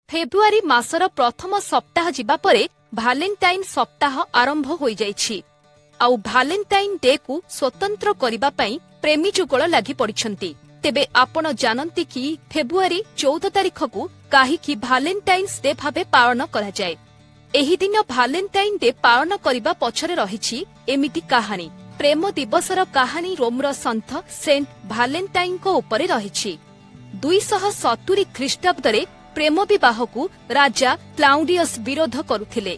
February मासर प्रथम सप्ताह जिबा परे भालेंटाइन सप्ताह आरंभ होई जाइछि। आउ भालेंटाइन डे को स्वतंत्र करिबा पई प्रेमी जुगल लागि पड़िछंती। तेबे आपण जानंती कि फेब्रुआरी 14 तारिख को काहीकि भालेंटाइन्स डे भाबे पालन करा जाय। एही दिन भालेंटाइन डे पालन करिबा पछरे रहिछि एमिति कहानी। प्रेम दिवसर कहानी रोमर सन्थ सेंट भालेंटाइन को उपरे रहिछि। 270 ख्रीष्टाब्दरे प्रेम विवाह को राजा क्लाउडियस विरोध करुथिले।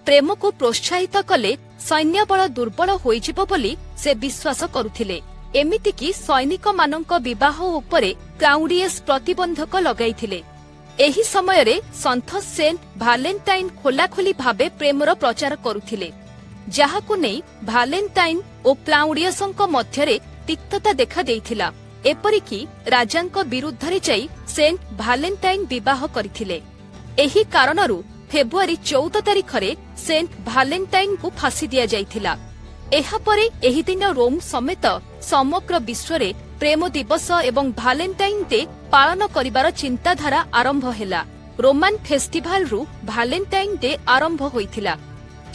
प्रेम को प्रोत्साहित कले सैन्य बल दुर्बल होइजिबो बोली से विश्वास करुथिले। एमितिकी सैनिक मानक विवाह उपरे क्लाउडियस प्रतिबंधक लगाइथिले। एही समयरे सन्थ सेंट भालेंटाइन खोलाखोली भाबे प्रेमर प्रचार करुथिले, जाहाकु नै भालेंटाइन ओ क्लाउडियसंक मध्यरे तिक्तता देखा देइथिला। एपरिकी राजांक विरुद्धरे जाई सेंट भालेंटाइन विवाह करिथिले। एही कारणरू फेब्रुआरी 14 तारिखरे सेंट भालेंटाइन को फांसी दिया जाइथिला। एहा परे एही दिन रोम समेत समग्र विश्वरे प्रेम दिवस एवं भालेंटाइन डे पालन करिबार चिंताधारा आरंभ हेला। रोमान फेस्टिवल रु भालेंटाइन डे आरंभ होइथिला।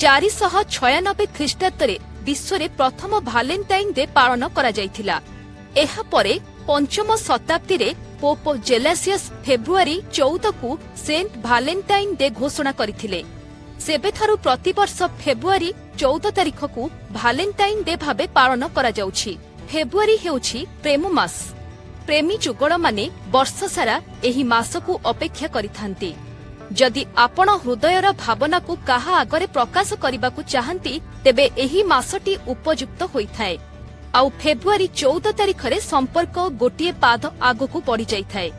496 ख्रीष्टाब्दरे विश्वरे प्रथम भालेंटाइन डे पालन करा जाइथिला। एहा परे पंचम शताब्दी रे पोप जेलासियस फेब्रुआरी 14 को सेंट भालेंटाइन डे घोषणा करिथिले। सेबेथारु प्रतिवर्ष फेब्रुआरी 14 तारिख को भालेंटाइन डे भाबे पालन करा जाउछि। फेब्रुआरी हेउछि प्रेम मास। प्रेमी जुगल माने वर्ष सारा एही मास को अपेक्षा करिथांती। जदि आपण हृदयर भावना को काहा आगरे प्रकाश करिबाकू चाहंती तेबे एही मासटी उपयुक्त होइथाय। आउ फेब्रुआरी 14 तारिखरे संपर्क गोटिए पाद आगकू बढ़ी जाइथाय।